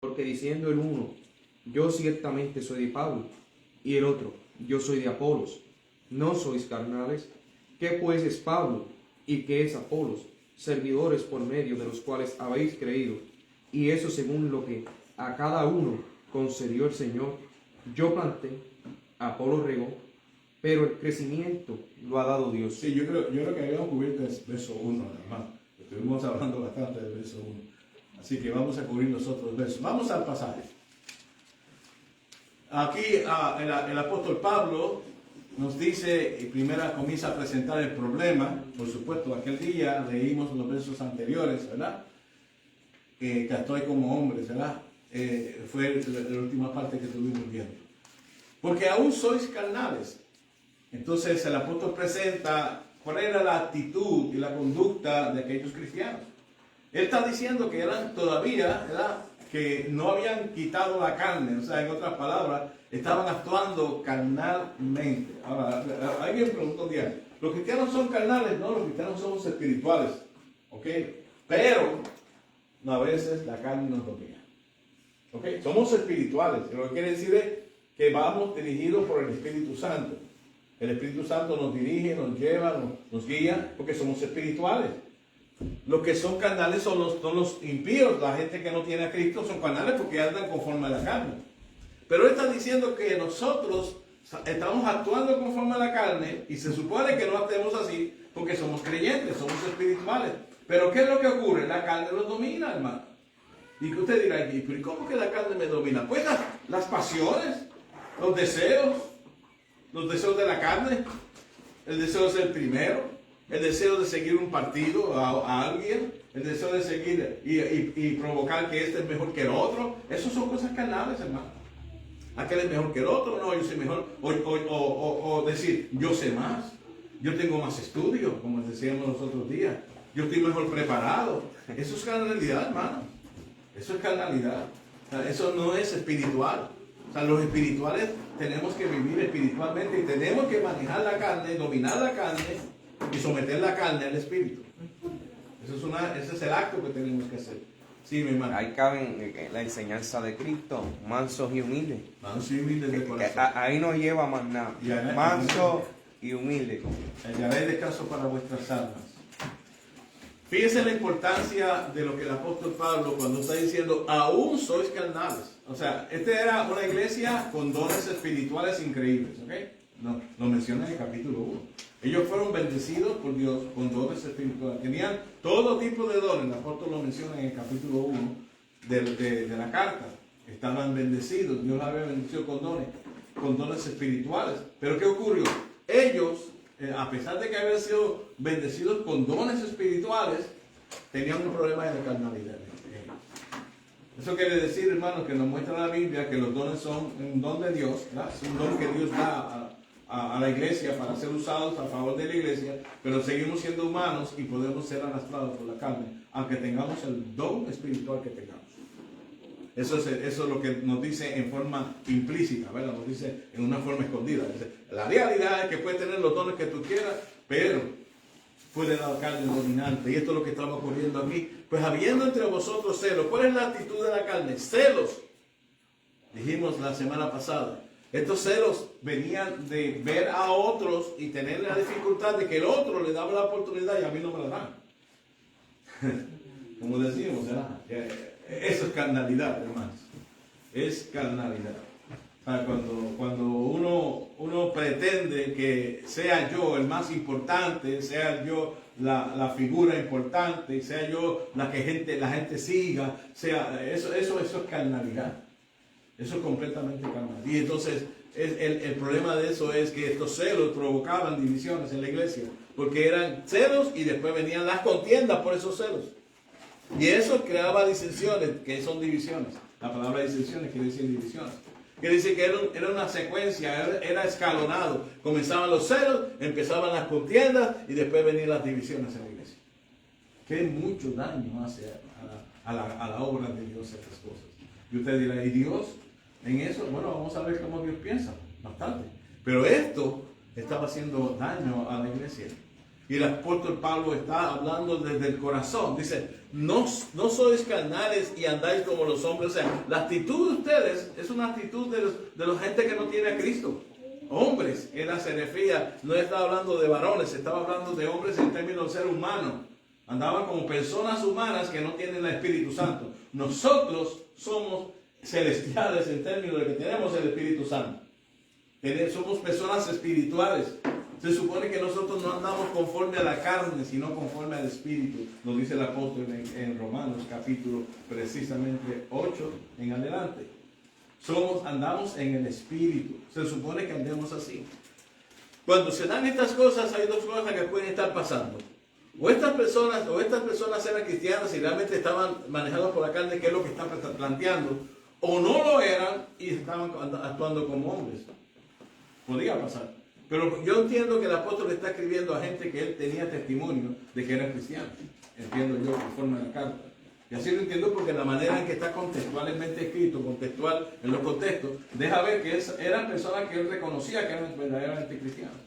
Porque diciendo el uno, yo ciertamente soy de Pablo, y el otro, yo soy de Apolos, ¿no sois carnales? ¿Qué pues es Pablo y qué es Apolos? Servidores por medio de los cuales habéis creído, y eso según lo que a cada uno concedió el Señor. Yo planté, Apolo regó, pero el crecimiento lo ha dado Dios. Sí, yo creo que habíamos cubierto el verso 1, hermano. Estuvimos hablando bastante del verso 1. Así que vamos a cubrir los otros versos. Vamos al pasaje. Aquí el apóstol Pablo nos dice, y primero comienza a presentar el problema. Por supuesto, aquel día leímos los versos anteriores, ¿verdad? Que estoy como hombres, ¿verdad? Fue la última parte que estuvimos viendo. Porque aún sois carnales. Entonces el apóstol presenta cuál era la actitud y la conducta de aquellos cristianos. Él está diciendo que eran todavía, ¿verdad?, que no habían quitado la carne, o sea, en otras palabras, estaban actuando carnalmente. Ahora, alguien preguntó un día, ¿los cristianos son carnales? No, los cristianos somos espirituales, ¿ok? Pero a veces la carne nos domina, ¿ok? Somos espirituales, lo que quiere decir es que vamos dirigidos por el Espíritu Santo. El Espíritu Santo nos dirige, nos lleva, nos guía, porque somos espirituales. Los que son carnales son los impíos. La gente que no tiene a Cristo son carnales porque andan conforme a la carne. Pero él está diciendo que nosotros estamos actuando conforme a la carne y se supone que no actuemos así porque somos creyentes, somos espirituales. Pero ¿qué es lo que ocurre? La carne nos domina, hermano. Y que usted dirá aquí, ¿pero cómo que la carne me domina? Pues las pasiones, los deseos de la carne, el deseo de ser primero, el deseo de seguir un partido a alguien, el deseo de seguir y provocar que este es mejor que el otro. Esas son cosas carnales, hermano. Aquel es mejor que el otro, no, yo soy mejor. O decir, yo sé más, yo tengo más estudio, como decíamos los otros días, yo estoy mejor preparado. Eso es carnalidad, hermano. Eso es carnalidad. O sea, eso no es espiritual. O sea, los espirituales tenemos que vivir espiritualmente y tenemos que manejar la carne, dominar la carne y someter la carne al espíritu. Ese es el acto que tenemos que hacer. Sí, mi hermano. Ahí cabe la enseñanza de Cristo, mansos y humildes. Mansos y humildes de corazón. Ahí no lleva más nada. Manso y humilde. Hallaré descanso para vuestras almas. Fíjense la importancia de lo que el apóstol Pablo, cuando está diciendo, aún sois carnales. O sea, esta era una iglesia con dones espirituales increíbles, ¿ok? No, lo menciona en el capítulo 1. Ellos fueron bendecidos por Dios con dones espirituales. Tenían todo tipo de dones. El apóstol lo menciona en el capítulo 1 de la carta. Estaban bendecidos. Dios los había bendecido con dones espirituales. Pero ¿qué ocurrió? Ellos, a pesar de que habían sido bendecidos con dones espirituales, tenían un problema de carnalidad. Eso quiere decir, hermanos, que nos muestra la Biblia que los dones son un don de Dios, ¿verdad? Es un don que Dios da a la iglesia para ser usados a favor de la iglesia, pero seguimos siendo humanos y podemos ser arrastrados por la carne, aunque tengamos el don espiritual que tengamos. Eso es lo que nos dice en forma implícita, ¿verdad? Nos dice en una forma escondida. Dice, la realidad es que puedes tener los dones que tú quieras, pero puede la carne dominante. Y esto es lo que estamos ocurriendo aquí. Pues habiendo entre vosotros celos. ¿Cuál es la actitud de la carne? Celos. Dijimos la semana pasada. Estos celos venían de ver a otros y tener la dificultad de que el otro le daba la oportunidad y a mí no me la dan. Como decimos, ¿verdad? Eso es carnalidad, hermanos. Es carnalidad. O sea, cuando uno pretende que sea yo el más importante, sea yo la figura importante, sea yo la gente siga, eso es carnalidad. Eso es completamente carnal. Y entonces el problema de eso es que estos celos provocaban divisiones en la iglesia, porque eran celos y después venían las contiendas por esos celos. Y eso creaba disensiones, que son divisiones. La palabra disensiones quiere decir divisiones. Quiere decir que era una secuencia, era escalonado. Comenzaban los celos, empezaban las contiendas y después venían las divisiones en la iglesia. Que mucho daño hace a la obra de Dios estas cosas. Y usted dirá, ¿y Dios en eso? Bueno, vamos a ver cómo Dios piensa, bastante. Pero esto estaba haciendo daño a la iglesia. Y el apóstol Pablo está hablando desde el corazón. Dice, no sois carnales y andáis como los hombres. O sea, la actitud de ustedes es una actitud de la gente que no tiene a Cristo. Hombres, era se refería, no estaba hablando de varones, estaba hablando de hombres en términos de ser humano. Andaban como personas humanas que no tienen el Espíritu Santo. Nosotros somos celestiales en términos de que tenemos el Espíritu Santo. Somos personas espirituales. Se supone que nosotros no andamos conforme a la carne, sino conforme al Espíritu. Nos dice el apóstol en Romanos capítulo precisamente 8 en adelante. Andamos en el Espíritu. Se supone que andemos así. Cuando se dan estas cosas, hay dos cosas que pueden estar pasando. O estas personas eran cristianas y realmente estaban manejadas por la carne, que es lo que están planteando, o no lo eran y estaban actuando como hombres. Podría pasar. Pero yo entiendo que el apóstol está escribiendo a gente que él tenía testimonio de que era cristiano. Entiendo yo conforme a la carta. Y así lo entiendo porque la manera en que está contextualmente escrito, contextual en los contextos, deja ver que eran personas que él reconocía que eran verdaderamente cristianos.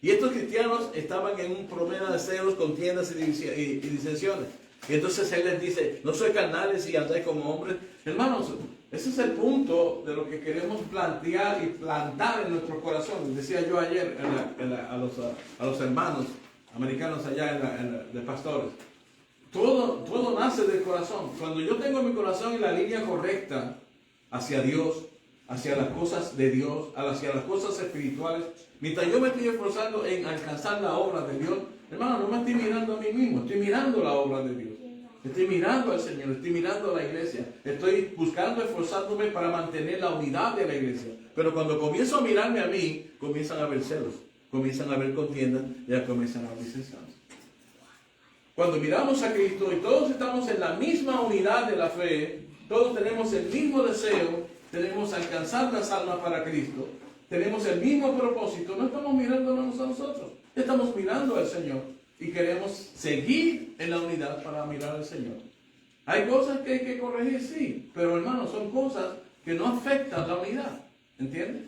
Y estos cristianos estaban en un problema de celos, contiendas y disensiones. Y entonces él les dice, no sois carnales y andáis como hombres. Hermanos, ese es el punto de lo que queremos plantear y plantar en nuestros corazones. Decía yo ayer a los hermanos americanos allá de pastores. Todo nace del corazón. Cuando yo tengo mi corazón en la línea correcta hacia Dios, hacia las cosas de Dios, hacia las cosas espirituales, mientras yo me estoy esforzando en alcanzar la obra de Dios, hermano, no me estoy mirando a mí mismo, estoy mirando la obra de Dios. Estoy mirando al Señor, estoy mirando a la iglesia, estoy buscando, esforzándome para mantener la unidad de la iglesia. Pero cuando comienzo a mirarme a mí, comienzan a haber celos, comienzan a haber contiendas, ya comienzan a haber disensiones. Cuando miramos a Cristo y todos estamos en la misma unidad de la fe, todos tenemos el mismo deseo, tenemos alcanzar las almas para Cristo, tenemos el mismo propósito, no estamos mirándonos a nosotros, estamos mirando al Señor. Y queremos seguir en la unidad para mirar al Señor. Hay cosas que hay que corregir, sí, pero hermanos, son cosas que no afectan la unidad. ¿Entiendes?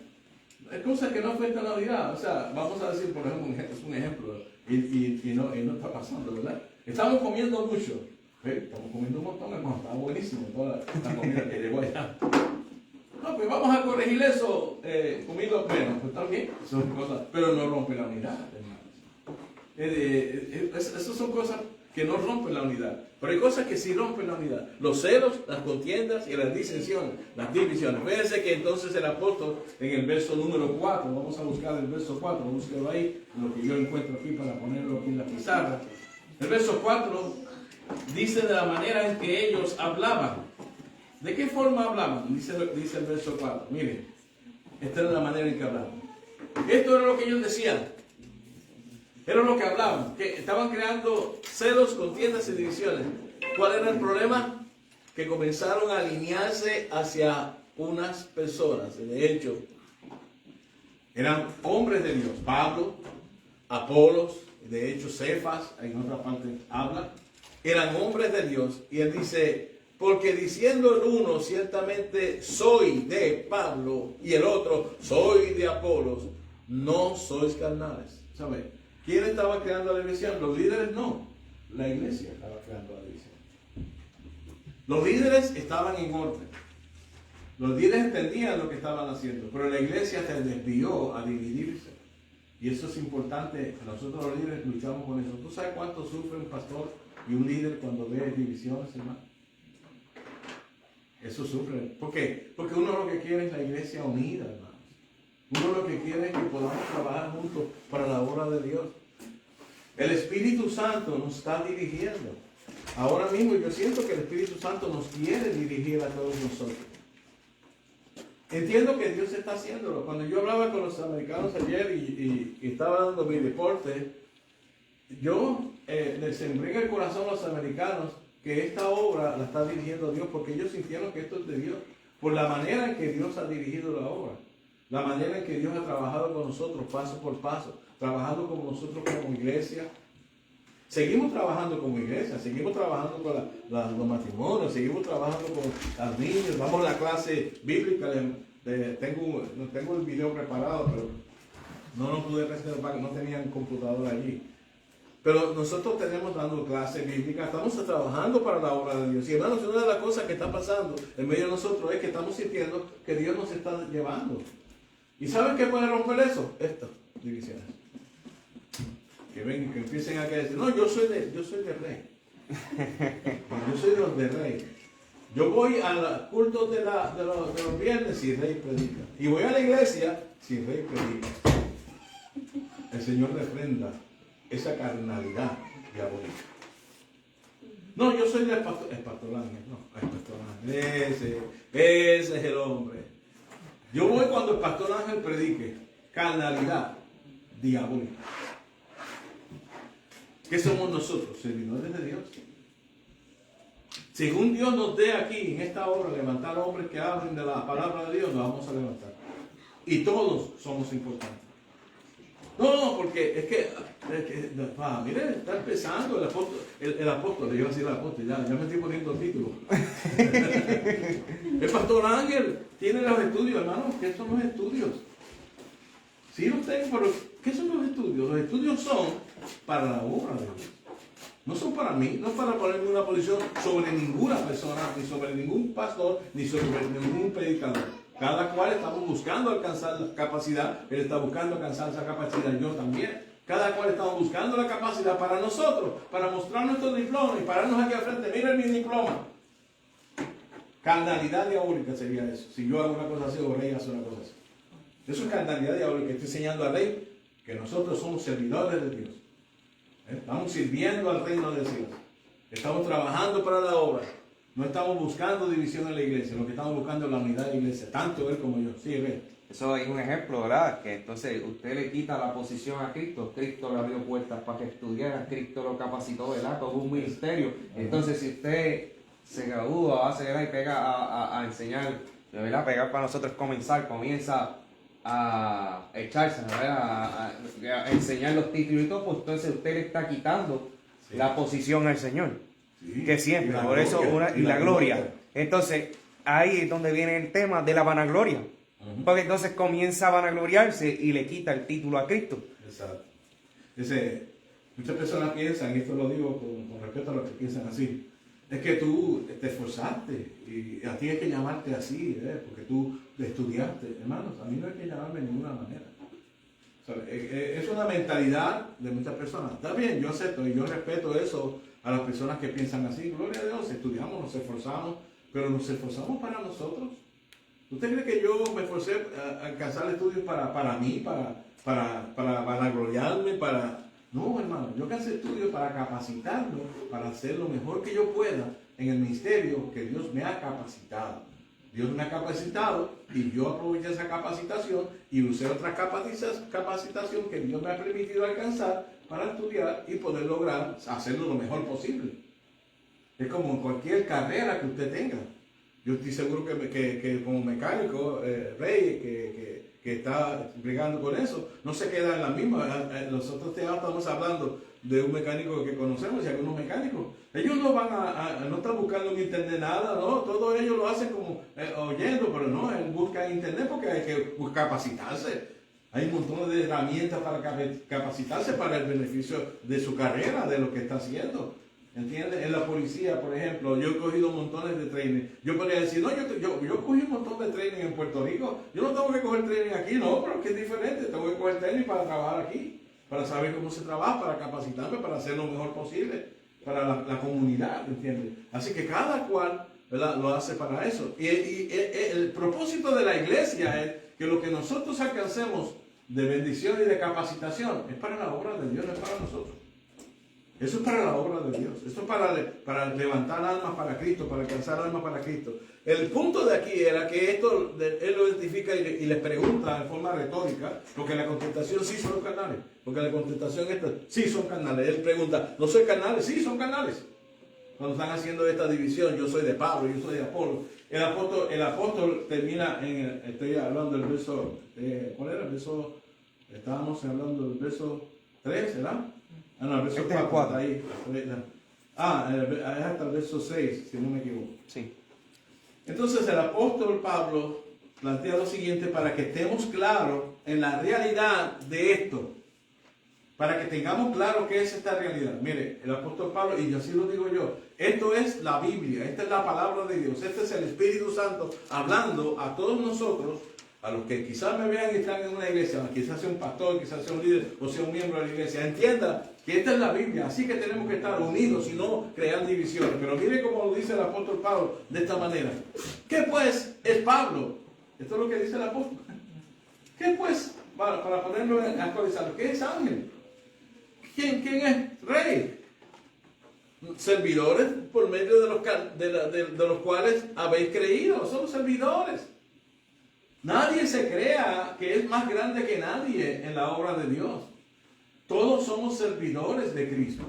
Hay cosas que no afectan la unidad. O sea, vamos a decir, por ejemplo, es un ejemplo, y no está pasando, ¿verdad? Estamos comiendo mucho. Estamos comiendo un montón, hermano, está buenísimo toda la comida que llegó allá. No, pues vamos a corregir eso, comido menos, pues está bien, son cosas, pero no rompe la unidad, hermano. Esas son cosas que no rompen la unidad, pero hay cosas que sí rompen la unidad. Los celos, las contiendas y las disensiones, las divisiones. Fíjense que entonces el apóstol en el verso número 4, vamos a buscar el verso 4, búsquelo ahí, lo que yo encuentro aquí para ponerlo aquí en la pizarra. El verso 4 dice de la manera en que ellos hablaban. ¿De qué forma hablaban? Dice el verso 4, miren, esta era la manera en que hablaban. Esto era lo que ellos decían. Era lo que hablaban, que estaban creando celos, contiendas y divisiones. ¿Cuál era el problema? Que comenzaron a alinearse hacia unas personas. De hecho, eran hombres de Dios. Pablo, Apolos, de hecho Cefas, en otra parte habla. Eran hombres de Dios. Y él dice, porque diciendo el uno, ciertamente soy de Pablo, y el otro, soy de Apolos, no sois carnales. ¿Sabes? ¿Quién estaba creando la división? Los líderes no. La iglesia estaba creando la división. Los líderes estaban en orden. Los líderes entendían lo que estaban haciendo, pero la iglesia se desvió a dividirse. Y eso es importante. Nosotros los líderes luchamos con eso. ¿Tú sabes cuánto sufre un pastor y un líder cuando ve divisiones, hermano? Eso sufre. ¿Por qué? Porque uno lo que quiere es la iglesia unida, hermano. Uno lo que quiere es que podamos trabajar juntos para la obra de Dios. El Espíritu Santo nos está dirigiendo. Ahora mismo yo siento que el Espíritu Santo nos quiere dirigir a todos nosotros. Entiendo que Dios está haciéndolo. Cuando yo hablaba con los americanos ayer y estaba dando mi reporte, yo les sembré en el corazón a los americanos que esta obra la está dirigiendo Dios, porque ellos sintieron que esto es de Dios, por la manera en que Dios ha dirigido la obra. La manera en que Dios ha trabajado con nosotros paso por paso, trabajando con nosotros como iglesia. Seguimos trabajando como iglesia, seguimos trabajando con los matrimonios, seguimos trabajando con los niños. Vamos a la clase bíblica. Tengo el video preparado, pero no lo pude reservar, no tenían computadora allí. Pero nosotros tenemos dando clases bíblicas, estamos trabajando para la obra de Dios. Y hermanos, una de las cosas que está pasando en medio de nosotros es que estamos sintiendo que Dios nos está llevando. ¿Y saben qué puede romper eso? Estas divisiones. Que vengan, que empiecen a decir, no, yo soy de rey. Yo soy de los de rey. Yo voy a los cultos de los viernes si el rey predica. Y voy a la iglesia si el rey predica. El Señor reprenda esa carnalidad diabólica. No, yo soy del pastor, el pastor Ángel. No, el pastor Ángel. Ese es el hombre. Yo voy cuando el pastor Ángel predique. Carnalidad diabólica. ¿Qué somos nosotros? Servidores de Dios. Según Dios nos dé aquí, en esta hora, levantar hombres que hablen de la palabra de Dios, nos vamos a levantar. Y todos somos importantes. No, porque es que mire, está empezando el apóstol, yo iba a decir el apóstol, ya me estoy poniendo el título. El pastor Ángel tiene los estudios, hermanos. ¿Qué son los estudios? Sí los tengo, pero ¿qué son los estudios? Los estudios son para la obra de Dios. No son para mí, no es para ponerme una posición sobre ninguna persona, ni sobre ningún pastor, ni sobre ningún predicador. Cada cual estamos buscando alcanzar la capacidad, él está buscando alcanzar esa capacidad, yo también. Cada cual estamos buscando la capacidad para nosotros, para mostrar nuestro diploma y pararnos aquí al frente. Mira mi diploma. Carnalidad diabólica sería eso. Si yo hago una cosa así o Rey hace una cosa así. Eso es carnalidad diabólica. Estoy enseñando a Rey que nosotros somos servidores de Dios. Estamos sirviendo al reino de Dios. Estamos trabajando para la obra. No estamos buscando división en la iglesia. Lo que estamos buscando es la unidad de la iglesia. Tanto él como yo. Sí, Rey. Eso es un ejemplo, ¿verdad? Que entonces usted le quita la posición a Cristo. Cristo le abrió puertas para que estudiara. Cristo lo capacitó, ¿verdad? Con un ministerio. Entonces, si usted se gradúa, hace, ¿verdad? Y pega a enseñar, ¿verdad? Pegar para nosotros comienza a echarse, ¿verdad? A enseñar los títulos y todo, pues entonces usted le está quitando la posición al Señor. Sí, Que siempre, por gloria, eso, y la gloria. Entonces, ahí es donde viene el tema de la vanagloria. Porque entonces comienza a vanagloriarse y le quita el título a Cristo. Exacto. Muchas personas piensan, y esto lo digo con respeto a los que piensan así, es que tú te esforzaste y a ti hay que llamarte así, porque tú estudiaste. Hermanos, a mí no hay que llamarme de ninguna manera. O sea, es una mentalidad de muchas personas. Está bien, yo acepto y yo respeto eso a las personas que piensan así. Gloria a Dios, estudiamos, nos esforzamos, pero nos esforzamos para nosotros. ¿Usted cree que yo me esforcé a alcanzar estudios para mí, para vanagloriarme, No, hermano, yo alcancé estudios para capacitarme, para hacer lo mejor que yo pueda en el ministerio que Dios me ha capacitado. Dios me ha capacitado y yo aproveché esa capacitación y usé otra capacitación que Dios me ha permitido alcanzar para estudiar y poder lograr hacerlo lo mejor posible. Es como en cualquier carrera que usted tenga. Yo estoy seguro que como mecánico, Rey, que está brigando con eso, no se queda en la misma. Nosotros estamos hablando de un mecánico que conocemos y algunos mecánicos. Ellos no van no están buscando en internet nada, no, todo ellos lo hacen como oyendo, pero no, él busca en internet porque hay que capacitarse. Hay un montón de herramientas para capacitarse para el beneficio de su carrera, de lo que está haciendo. ¿Entiendes? En la policía, por ejemplo, yo he cogido montones de training. Yo podría decir, no, yo cogí un montón de training en Puerto Rico. Yo no tengo que coger training aquí, no, pero que es diferente. Tengo que coger training para trabajar aquí, para saber cómo se trabaja, para capacitarme, para hacer lo mejor posible para la comunidad, ¿entiendes? Así que cada cual, ¿verdad?, lo hace para eso. Y el propósito de la iglesia es que lo que nosotros alcancemos de bendición y de capacitación es para la obra de Dios, no es para nosotros. Eso es para la obra de Dios. Eso es para levantar almas para Cristo, para alcanzar almas para Cristo. El punto de aquí era que esto, él lo identifica y les pregunta de forma retórica, porque la contestación sí son carnales. Porque la contestación esta, sí son carnales. Él pregunta, ¿no soy carnales? Sí, son carnales. Cuando están haciendo esta división, yo soy de Pablo, yo soy de Apolo. El apóstol termina estoy hablando del verso, ¿cuál era el verso? Estábamos hablando del verso 3, ¿verdad? No, el verso 4 está ahí. Es hasta el verso 6, si no me equivoco. Sí. Entonces el apóstol Pablo plantea lo siguiente para que estemos claros en la realidad de esto. para que tengamos claro qué es esta realidad. Mire, el apóstol Pablo, y así lo digo yo, esto es la Biblia, esta es la palabra de Dios, este es el Espíritu Santo hablando a todos nosotros, a los que quizás me vean y están en una iglesia, quizás sea un pastor, quizás sea un líder o sea un miembro de la iglesia, entienda que esta es la Biblia, así que tenemos que estar unidos y no crear divisiones. Pero mire cómo lo dice el apóstol Pablo de esta manera. ¿Qué pues es Pablo? Esto es lo que dice el apóstol. ¿Qué pues? Para ponerlo en actualizarlo, ¿qué es ángel? ¿Quién es rey? Servidores por medio de los cuales habéis creído. Somos servidores. Nadie se crea que es más grande que nadie en la obra de Dios. Todos somos servidores de Cristo.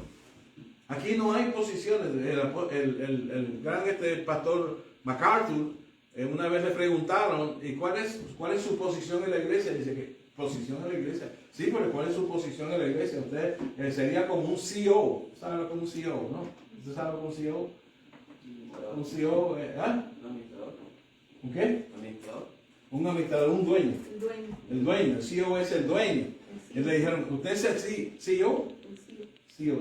Aquí no hay posiciones. El gran pastor MacArthur, una vez le preguntaron, ¿y cuál es su posición en la iglesia? Dice que, ¿posición en la iglesia? Sí, pero ¿cuál es su posición en la iglesia? Usted sería como un CEO. ¿Sabe lo que es un CEO, no? ¿Usted sabe lo que es un CEO? Un CEO, ¿un qué? Un administrador, un dueño. El dueño, el CEO es el dueño. Y le dijeron, ¿usted es el CEO? CEO.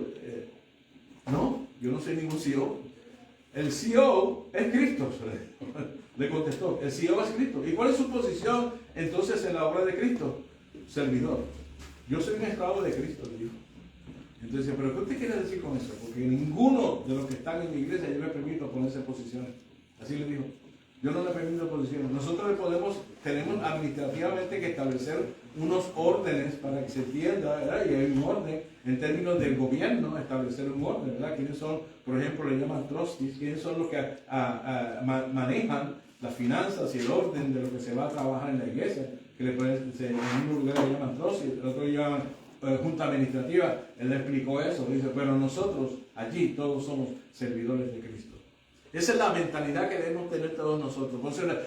No, yo no soy ningún CEO. El CEO es Cristo. Le contestó, el CEO es Cristo. ¿Y cuál es su posición entonces en la obra de Cristo? Servidor. Yo soy un esclavo de Cristo, le dijo. Entonces, ¿pero qué usted quiere decir con eso? Porque ninguno de los que están en mi iglesia yo le permito ponerse en posiciones. Así le dijo. Yo no le permito posiciones. Nosotros tenemos administrativamente que establecer unos órdenes para que se entienda, ¿verdad? Y hay un orden en términos del gobierno, establecer un orden, ¿verdad? ¿Quiénes son, por ejemplo, le llaman trustees? ¿Quiénes son los que manejan las finanzas y el orden de lo que se va a trabajar en la iglesia? Que en un lugar le llaman trustees, en otro le llaman junta administrativa. Él explicó eso, dice, pero nosotros allí todos somos servidores de Cristo. Esa es la mentalidad que debemos tener todos nosotros.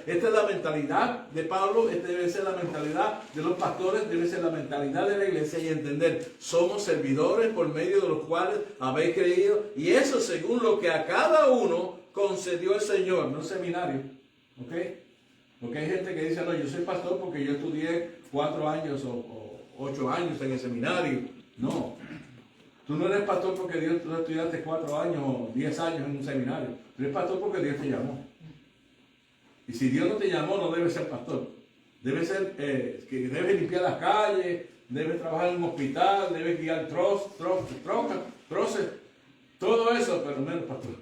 Esta es la mentalidad de Pablo, esta debe ser la mentalidad de los pastores, debe ser la mentalidad de la iglesia y entender, somos servidores por medio de los cuales habéis creído, y eso según lo que a cada uno concedió el Señor, no seminario. ¿Ok? Porque hay gente que dice, no, yo soy pastor porque yo estudié 4 años o 8 años en el seminario. No. Tú no eres pastor porque tú estudiaste 4 años o 10 años en un seminario. Tú eres pastor porque Dios te llamó. Y si Dios no te llamó, no debes ser pastor. Debe ser que debes limpiar las calles, debes trabajar en un hospital, debes guiar troces, todo eso, pero menos pastor.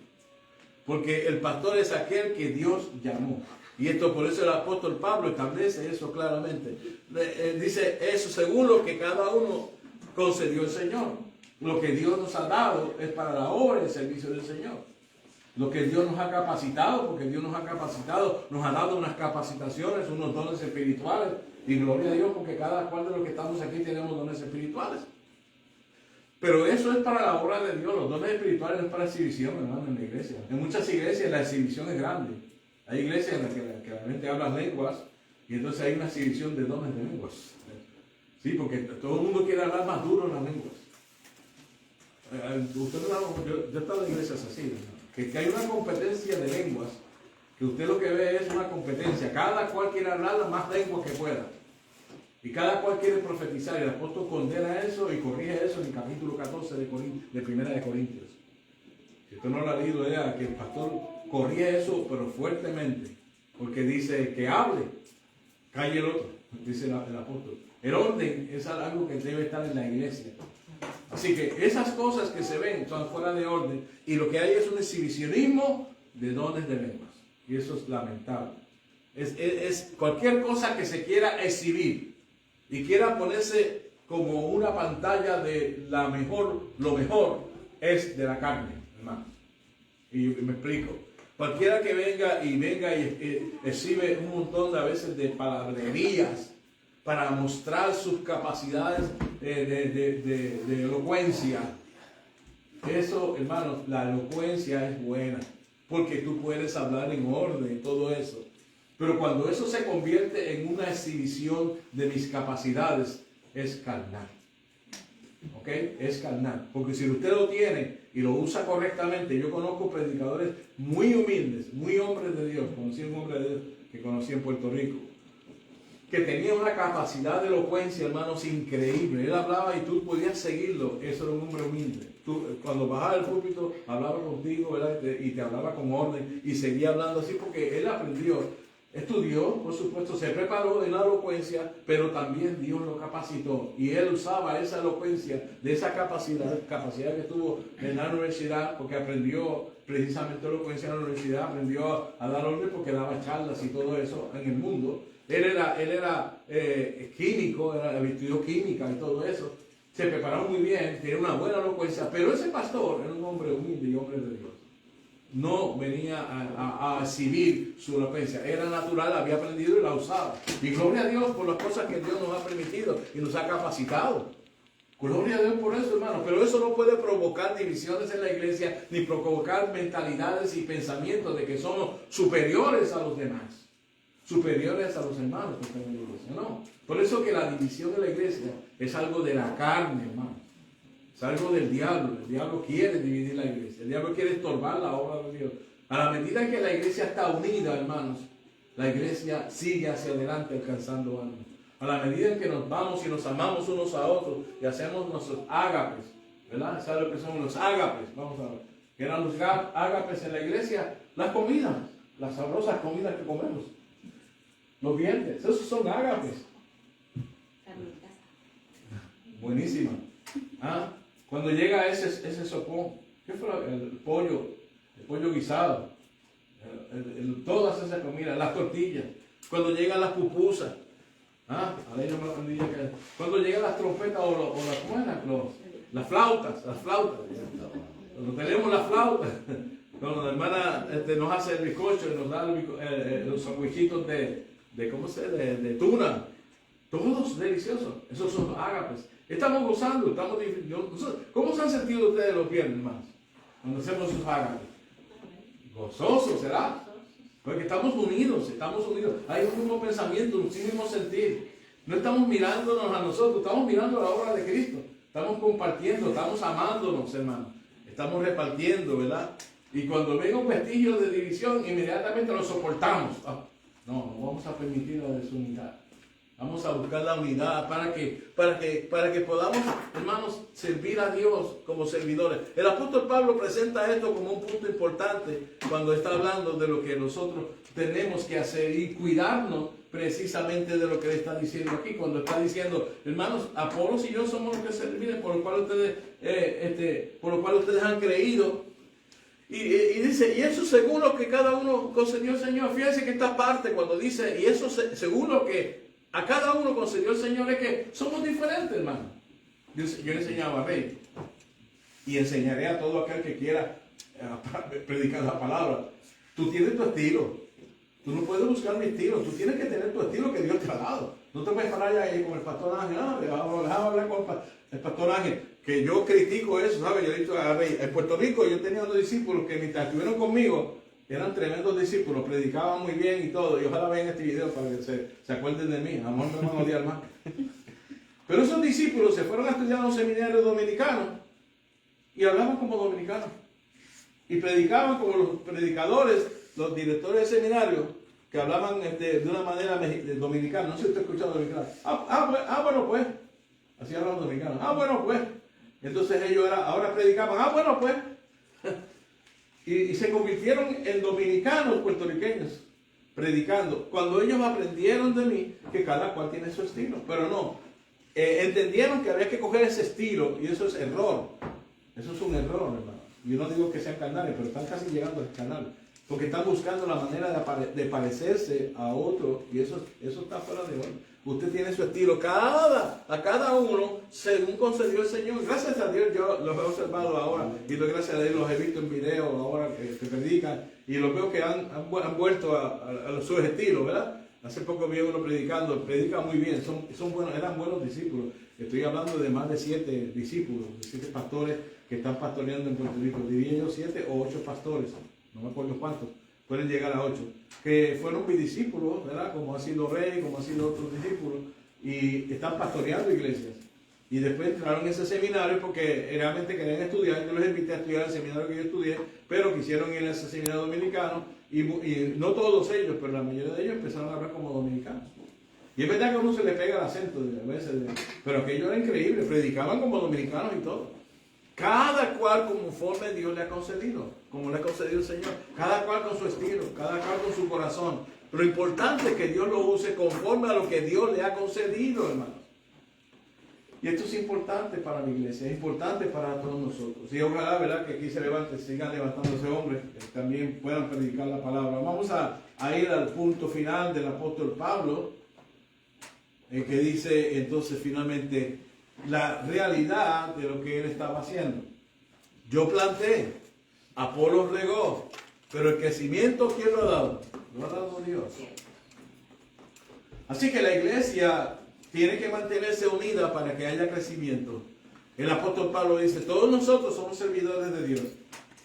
Porque el pastor es aquel que Dios llamó. Y esto por eso el apóstol Pablo establece eso claramente. Dice eso según lo que cada uno concedió el Señor. Lo que Dios nos ha dado es para la obra y el servicio del Señor. Lo que Dios nos ha capacitado, porque Dios nos ha capacitado, nos ha dado unas capacitaciones, unos dones espirituales. Y gloria a Dios porque cada cual de los que estamos aquí tenemos dones espirituales. Pero eso es para la obra de Dios. Los dones espirituales no es para exhibición, hermano, en la iglesia. En muchas iglesias la exhibición es grande. Hay iglesias en las que la gente habla lenguas y entonces hay una exhibición de dones de lenguas. Sí, porque todo el mundo quiere hablar más duro en las lenguas. Yo he estado en iglesias así, que hay una competencia de lenguas, que usted lo que ve es una competencia. Cada cual quiere hablar las más lenguas que pueda. Y cada cual quiere profetizar. Y el apóstol condena eso y corrige eso en el capítulo 14 de 1 de Corintios. Si usted no lo ha leído ya, que el pastor corrige eso, pero fuertemente. Porque dice que hable, calle el otro, dice el apóstol. El orden es algo que debe estar en la iglesia. Así que esas cosas que se ven son fuera de orden. Y lo que hay es un exhibicionismo de dones de lenguas. Y eso es lamentable. Es cualquier cosa que se quiera exhibir y quiera ponerse como una pantalla de lo mejor es de la carne, hermano. Y me explico. Cualquiera que venga y exhibe un montón a veces de palabrerías para mostrar sus capacidades de elocuencia. Eso, hermanos, la elocuencia es buena, porque tú puedes hablar en orden y todo eso. Pero cuando eso se convierte en una exhibición de mis capacidades, es carnal. ¿Ok? Es carnal. Porque si usted lo tiene y lo usa correctamente, yo conozco predicadores muy humildes, muy hombres de Dios. Conocí un hombre de Dios que conocí en Puerto Rico. que tenía una capacidad de elocuencia, hermanos, increíble. Él hablaba y tú podías seguirlo. Eso era un hombre humilde. Tú, cuando bajaba del púlpito, hablaba contigo, ¿verdad? Y te hablaba con orden y seguía hablando así porque él aprendió, estudió, por supuesto, se preparó en la elocuencia, pero también Dios lo capacitó. Y él usaba esa elocuencia, de esa capacidad que tuvo en la universidad, porque aprendió precisamente elocuencia en la universidad, aprendió a dar orden porque daba charlas y todo eso en el mundo. Él era químico, estudió química y todo eso. Se preparó muy bien, tenía una buena elocuencia, pero ese pastor era un hombre humilde y hombre de Dios. No venía a exhibir su elocuencia, era natural, había aprendido y la usaba. Y gloria a Dios por las cosas que Dios nos ha permitido y nos ha capacitado. Gloria a Dios por eso, hermano. Pero eso no puede provocar divisiones en la iglesia, ni provocar mentalidades y pensamientos de que somos superiores a los demás, superiores a los hermanos que están en la iglesia. No. Por eso que la división de la iglesia es algo de la carne, hermano. Es algo del diablo. El diablo quiere dividir la iglesia. El diablo quiere estorbar la obra de Dios. A la medida que la iglesia está unida, hermanos, la iglesia sigue hacia adelante alcanzando almas. A la medida en que nos vamos y nos amamos unos a otros y hacemos nuestros ágapes, ¿verdad? ¿Sabe lo que son los ágapes? Vamos a ver. ¿Qué eran los ágapes en la iglesia? Las comidas, las sabrosas comidas que comemos. Los viernes, esos son ágapes. Buenísima. ¿Ah? Cuando llega ese sopón, ¿qué fue el pollo guisado? Todas esas comidas, las tortillas. Cuando llegan las pupusas. ¿Ah? Cuando llegan las trompetas las flautas. Cuando tenemos las flautas. Cuando la hermana nos hace el bizcocho y nos da los sandwichitos de tuna. Todos deliciosos. Esos son ágapes. Estamos gozando, ¿cómo se han sentido ustedes los viernes, hermanos? Cuando hacemos sus ágapes. Gozosos, ¿será? Porque estamos unidos. Hay un mismo pensamiento, un mismo sentir. No estamos mirándonos a nosotros, estamos mirando la obra de Cristo. Estamos compartiendo, estamos amándonos, hermanos. Estamos repartiendo, ¿verdad? Y cuando venga un vestigio de división, inmediatamente lo soportamos. No vamos a permitir la desunidad. Vamos a buscar la unidad para que podamos, hermanos, servir a Dios como servidores. El apóstol Pablo presenta esto como un punto importante cuando está hablando de lo que nosotros tenemos que hacer y cuidarnos precisamente de lo que él está diciendo aquí. Cuando está diciendo, hermanos, Apolos y yo somos los que servimos, por lo cual ustedes han creído. Y dice, y eso según lo que cada uno concedió el Señor. Fíjense que esta parte cuando dice, y eso según lo que a cada uno concedió el Señor, es que somos diferentes, hermano. Yo he enseñado a Rey y enseñaré a todo aquel que quiera predicar la palabra. Tú tienes tu estilo. Tú no puedes buscar mi estilo. Tú tienes que tener tu estilo que Dios te ha dado. No te puedes parar ahí con el pastor Ángel. Déjame hablar con el pastor Ángel. Que yo critico eso, ¿sabes? Yo he dicho a Rey, en Puerto Rico yo tenía unos discípulos que mientras estuvieron conmigo, eran tremendos discípulos, predicaban muy bien y todo. Y ojalá vean este video para que se acuerden de mí. Amor, me van a odiar más. Pero esos discípulos se fueron a estudiar a un seminario dominicano y hablaban como dominicanos. Y predicaban como los predicadores, los directores de seminario, que hablaban de una manera dominicana. No sé si usted ha escuchado dominicano. Bueno, pues. Así hablaban dominicanos. Bueno, pues. Entonces ellos ahora predicaban. Bueno, pues. Y se convirtieron en dominicanos puertorriqueños, predicando. Cuando ellos aprendieron de mí, que cada cual tiene su estilo. Pero no. Entendieron que había que coger ese estilo, y eso es error. Eso es un error, hermano. Yo no digo que sean carnales, pero están casi llegando al canal. Porque están buscando la manera de parecerse a otro, y eso está fuera de orden. Usted tiene su estilo, a cada uno, según concedió el Señor. Gracias a Dios, yo los he observado ahora, y doy gracias a Dios, los he visto en video ahora que predican, y los veo que han vuelto a sus estilos, ¿verdad? Hace poco vi uno predicando, predica muy bien, son buenos, eran buenos discípulos. Estoy hablando de más de 7 discípulos, de 7 pastores que están pastoreando en Puerto Rico. Diría yo 7 o 8 pastores, no me acuerdo cuántos, pueden llegar a 8, que fueron mis discípulos, ¿verdad? Como ha sido Rey, como han sido otros discípulos, y están pastoreando iglesias. Y después entraron en ese seminario porque realmente querían estudiar. Yo los invité a estudiar el seminario que yo estudié, pero quisieron ir a ese seminario dominicano, y no todos ellos, pero la mayoría de ellos empezaron a hablar como dominicanos. Y es verdad que a uno se le pega el acento a veces, pero aquello era increíble, predicaban como dominicanos y todo. Cada cual conforme Dios le ha concedido, como le ha concedido el Señor. Cada cual con su estilo, cada cual con su corazón. Lo importante es que Dios lo use conforme a lo que Dios le ha concedido, hermanos. Y esto es importante para la iglesia, es importante para todos nosotros. Y ojalá, ¿verdad?, que aquí se levante, sigan levantándose hombres, que también puedan predicar la palabra. Vamos a ir al punto final del apóstol Pablo, que dice entonces finalmente la realidad de lo que él estaba haciendo. Yo planté, Apolos regó, pero el crecimiento, ¿quién lo ha dado? Lo ha dado Dios. Así que la iglesia tiene que mantenerse unida para que haya crecimiento. El apóstol Pablo dice, todos nosotros somos servidores de Dios.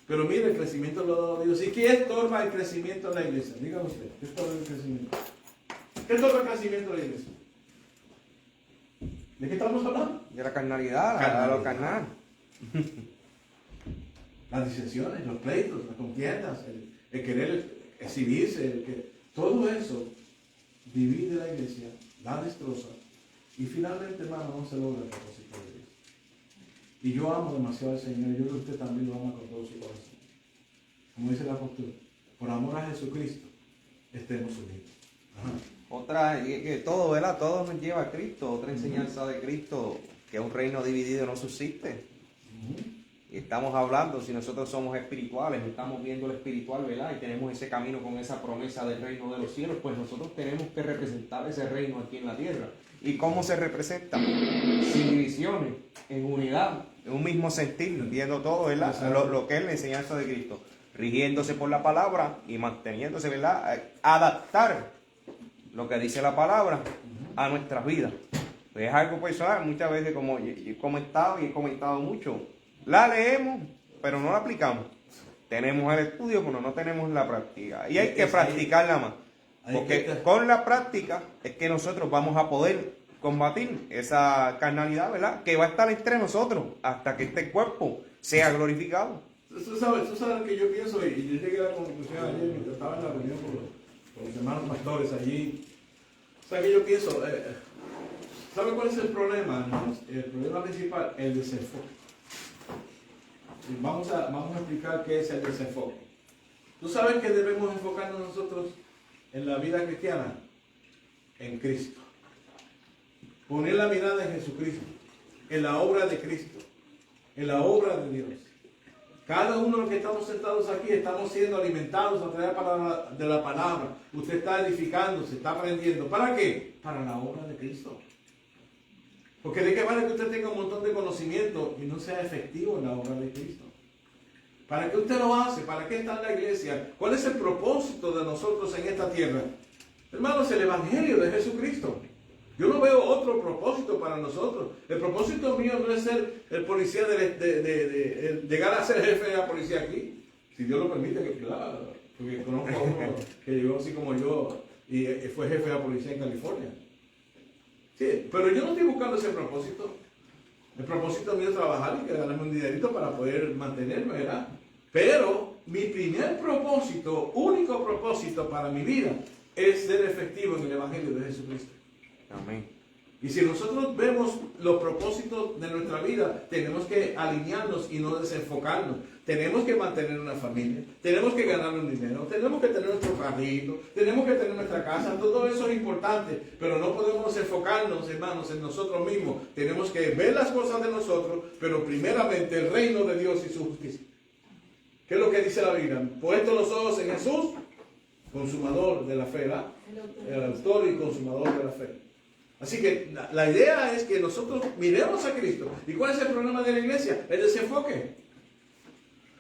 Pero mire, el crecimiento lo ha dado Dios. ¿Y qué estorba el crecimiento en la iglesia? Dígame usted, ¿qué estorba el crecimiento? ¿Qué estorba el crecimiento de la iglesia? ¿De qué estamos hablando? De la carnalidad, lo carnal. Las disensiones, los pleitos, las contiendas, el querer exhibirse, todo eso divide la iglesia, la destroza. Y finalmente, hermano, no se logra el propósito de Dios. Y yo amo demasiado al Señor, y yo creo que usted también lo ama con todo su corazón. Como dice el apóstol, por amor a Jesucristo, estemos unidos. Ajá. Otra, que todo, ¿verdad? Todo nos lleva a Cristo. Otra enseñanza de Cristo, que un reino dividido no subsiste. Y estamos hablando, si nosotros somos espirituales, estamos viendo lo espiritual, ¿verdad? Y tenemos ese camino con esa promesa del reino de los cielos, pues nosotros tenemos que representar ese reino aquí en la tierra. ¿Y cómo se representa? Sin divisiones, en unidad, en un mismo sentir, viendo todo, ¿verdad? Lo que es la enseñanza de Cristo, rigiéndose por la palabra y manteniéndose, ¿verdad? Adaptar lo que dice la palabra a nuestras vidas. Pues es algo personal, muchas veces, como yo he comentado y he comentado mucho, la leemos, pero no la aplicamos. Tenemos el estudio, pero no tenemos la práctica. Y hay que practicarla más. Porque con la práctica es que nosotros vamos a poder combatir esa carnalidad, ¿verdad? Que va a estar entre nosotros hasta que este cuerpo sea glorificado. Tú sabes lo que yo pienso, y yo llegué a la conclusión ayer mientras estaba en la reunión con los hermanos pastores allí. ¿Sabes qué yo pienso? ¿Sabe cuál es el problema, hermanos? El problema principal, el desenfoque. Vamos a explicar qué es el desenfoque. ¿Tú sabes que debemos enfocarnos nosotros en la vida cristiana? En Cristo. Poner la mirada en Jesucristo, en la obra de Cristo, en la obra de Dios. Cada uno de los que estamos sentados aquí estamos siendo alimentados a través de la palabra. Usted está edificándose, está aprendiendo. ¿Para qué? Para la obra de Cristo. Porque de qué vale que usted tenga un montón de conocimiento y no sea efectivo en la obra de Cristo. ¿Para qué usted lo hace? ¿Para qué está en la iglesia? ¿Cuál es el propósito de nosotros en esta tierra? Hermanos, el Evangelio de Jesucristo. Yo no veo otro propósito para nosotros. El propósito mío no es ser el policía, llegar a ser jefe de la policía aquí. Si Dios lo permite, que claro. Porque conozco a uno que llegó así como yo y fue jefe de la policía en California. Sí, pero yo no estoy buscando ese propósito. El propósito mío es trabajar y ganarme un dinerito para poder mantenerme, ¿verdad? Pero mi primer propósito, único propósito para mi vida, es ser efectivo en el Evangelio de Jesucristo. Amén. Y si nosotros vemos los propósitos de nuestra vida, tenemos que alinearnos y no desenfocarnos. Tenemos que mantener una familia, tenemos que ganar un dinero, tenemos que tener nuestro carrito, tenemos que tener nuestra casa, todo eso es importante, pero no podemos enfocarnos, hermanos, en nosotros mismos. Tenemos que ver las cosas de nosotros, pero primeramente el reino de Dios y su justicia. ¿Qué es lo que dice la Biblia? Puestos los ojos en Jesús, consumador de la fe, ¿verdad? El autor y consumador de la fe. Así que la idea es que nosotros miremos a Cristo. ¿Y cuál es el problema de la iglesia? El desenfoque.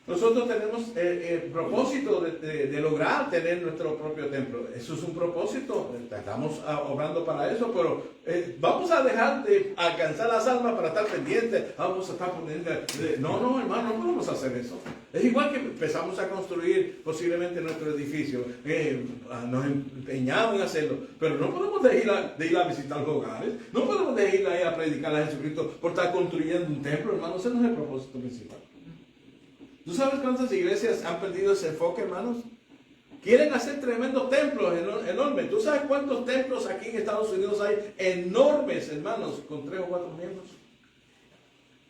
Nosotros tenemos el propósito de lograr tener nuestro propio templo. Eso es un propósito. Estamos obrando para eso, pero vamos a dejar de alcanzar las almas para estar pendientes. Vamos a estar poniendo... No, hermano, no podemos hacer eso. Es igual que empezamos a construir posiblemente nuestro edificio. Nos empeñamos en hacerlo, pero no podemos de ir a visitar los hogares. No podemos de ir a predicar a Jesucristo por estar construyendo un templo, hermano. Ese no es el propósito principal. ¿Tú sabes cuántas iglesias han perdido ese enfoque, hermanos? Quieren hacer tremendos templos enormes. ¿Tú sabes cuántos templos aquí en Estados Unidos hay? Enormes, hermanos, con 3 o 4 miembros.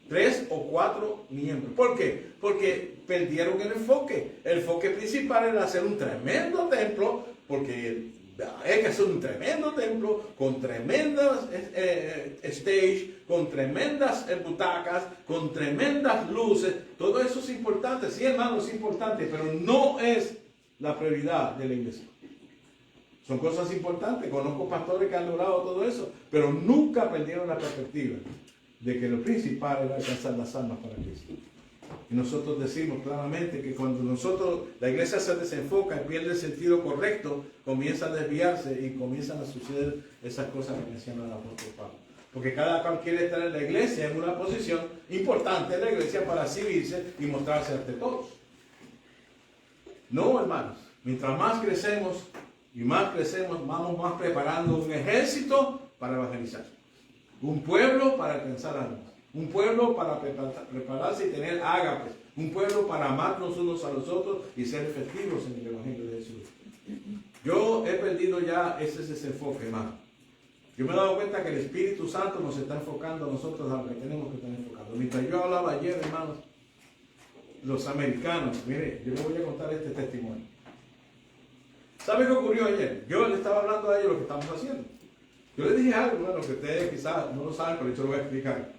3 o 4 miembros. ¿Por qué? Porque perdieron el enfoque. El enfoque principal era hacer un tremendo templo, porque hay que hacer un tremendo templo con tremendas stage, con tremendas butacas, con tremendas luces. Todo eso es importante. Sí, hermano, es importante, pero no es la prioridad de la iglesia. Son cosas importantes. Conozco pastores que han logrado todo eso, pero nunca perdieron la perspectiva de que lo principal era alcanzar las almas para Cristo. Y nosotros decimos claramente que cuando la iglesia se desenfoca y pierde el sentido correcto, comienza a desviarse y comienzan a suceder esas cosas que menciona el apóstol Pablo. Porque cada cual quiere estar en la iglesia en una posición importante en la iglesia para exhibirse y mostrarse ante todos. No, hermanos, mientras más crecemos y más crecemos, vamos más preparando un ejército para evangelizar. Un pueblo para alcanzar almas. Un pueblo para prepararse y tener ágapes. Un pueblo para amarnos unos a los otros y ser efectivos en el Evangelio de Jesús. Yo he perdido ya ese desenfoque, hermano. Yo me he dado cuenta que el Espíritu Santo nos está enfocando a nosotros a lo que tenemos que estar enfocados. Mientras yo hablaba ayer, hermanos, los americanos, mire, yo les voy a contar este testimonio. ¿Sabe qué ocurrió ayer? Yo le estaba hablando a ellos lo que estamos haciendo. Yo les dije algo, bueno, que ustedes quizás no lo saben, pero yo lo voy a explicar.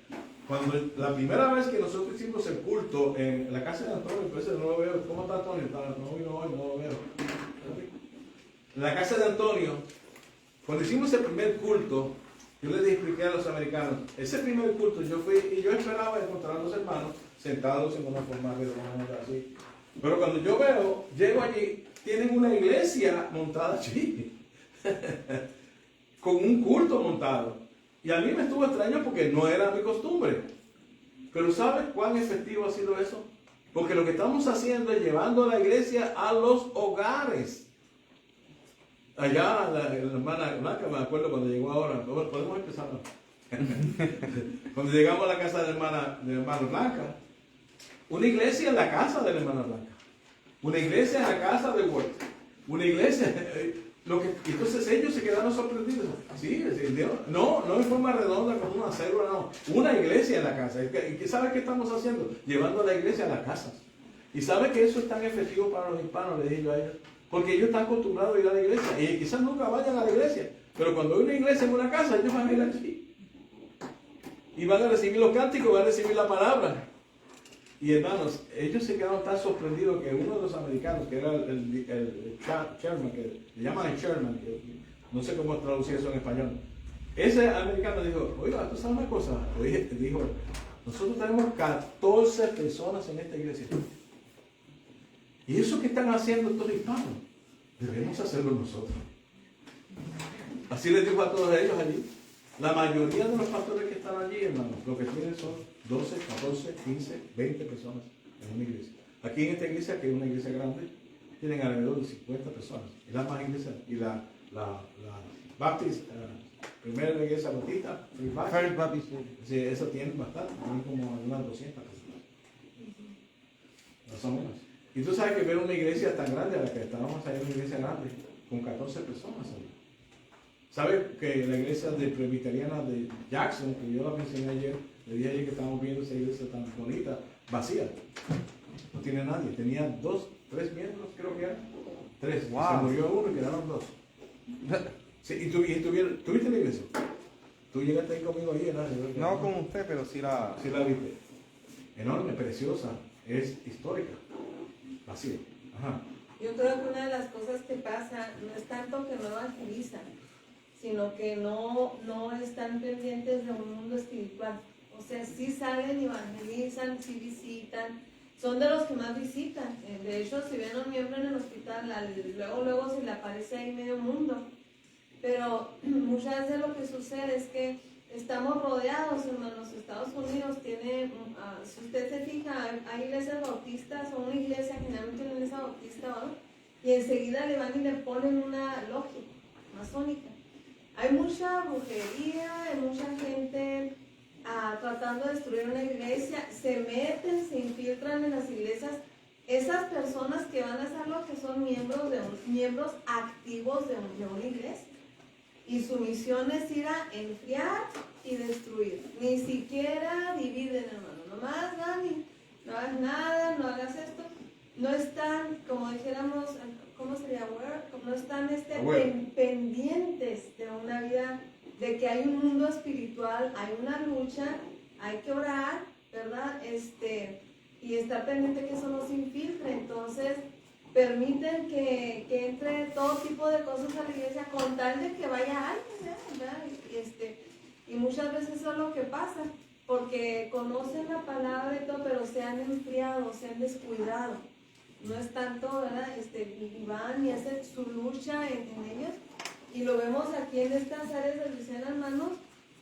Cuando la primera vez que nosotros hicimos el culto en la casa de Antonio, pues no lo veo. ¿Cómo está Antonio? No vino hoy, no lo veo. En la casa de Antonio, cuando hicimos el primer culto, yo les expliqué a los americanos, ese primer culto yo fui y yo esperaba encontrar a los hermanos sentados en una forma redonda así. Pero cuando yo llego allí, tienen una iglesia montada allí. Con un culto montado. Y a mí me estuvo extraño porque no era mi costumbre. Pero ¿sabes cuán efectivo ha sido eso? Porque lo que estamos haciendo es llevando a la iglesia a los hogares. Allá la hermana Blanca, me acuerdo cuando llegó ahora, podemos empezar. Cuando llegamos a la casa de la hermana Blanca, una iglesia en la casa de la hermana Blanca, una iglesia en la casa de Huerta, una iglesia... entonces ellos se quedaron sorprendidos. Sí, no en forma redonda como una célula, no. Una iglesia en la casa. ¿Y sabe qué estamos haciendo? Llevando a la iglesia a las casas. ¿Y sabe que eso es tan efectivo para los hispanos? Le dije yo a ellos. Porque ellos están acostumbrados a ir a la iglesia. Y quizás nunca vayan a la iglesia. Pero cuando hay una iglesia en una casa, ellos van a ir allí. Y van a recibir los cánticos, van a recibir la palabra. Y hermanos, ellos se quedaron tan sorprendidos que uno de los americanos, que era el chairman, que le llaman el chairman, que no sé cómo traducir eso en español, ese americano dijo, oiga, ¿tú sabes una cosa? Dijo, nosotros tenemos 14 personas en esta iglesia. Y eso que están haciendo estos hispanos, debemos hacerlo nosotros. Así les dijo a todos ellos allí. La mayoría de los pastores que están allí, hermanos, lo que tienen son 12, 14, 15, 20 personas en una iglesia. Aquí en esta iglesia, que es una iglesia grande, tienen alrededor de 50 personas. Y las más iglesias, y la Baptist, primera iglesia bautista, First Baptist, sí, eso tienen bastante, tienen como unas 200 personas. Más o menos. Y tú sabes que ver una iglesia tan grande, a la que estábamos ahí, una iglesia grande, con 14 personas ahí. ¿Sabes que la iglesia presbiteriana de Jackson, que yo la mencioné ayer, le dije ayer que estábamos viendo esa iglesia tan bonita, vacía? No tiene nadie. Tenía 2, 3 miembros, creo que eran. 3. Wow. Se murió uno y quedaron 2. Sí, ¿y tuviste la iglesia? Tú llegaste ahí conmigo ayer, ¿no? No con usted, pero sí la... Sí la viste. Enorme, preciosa, es histórica. Vacía. Ajá. Yo creo que una de las cosas que pasa no es tanto que no evangelizan, sino que no están pendientes de un mundo espiritual. O sea, sí salen y evangelizan, sí visitan, son de los que más visitan. De hecho, si ven a un miembro en el hospital, luego se le aparece ahí medio mundo. Pero muchas veces lo que sucede es que estamos rodeados, hermanos. Estados Unidos tiene, si usted se fija, hay iglesias bautistas o una iglesia, generalmente una iglesia bautista, ¿no? Y enseguida le van y le ponen una logia masónica. Hay mucha brujería, hay mucha gente tratando de destruir una iglesia, se meten, se infiltran en las iglesias esas personas que van a ser lo que son miembros activos de una iglesia. Y su misión es ir a enfriar y destruir. Ni siquiera dividen, hermano. Nomás van y no hagas nada, no hagas esto. No están, como dijéramos, ¿cómo sería? No están pendientes de una vida, de que hay un mundo espiritual, hay una lucha, hay que orar, ¿verdad? Y estar pendiente que eso no se infiltre. Entonces, permiten que entre todo tipo de cosas a la iglesia con tal de que vaya alguien, ¿verdad? Y muchas veces eso es lo que pasa, porque conocen la palabra y todo, pero se han enfriado, se han descuidado. No es tanto, ¿verdad? Y van y hacen su lucha en ellos. Y lo vemos aquí en estas áreas de Luisiana, hermanos,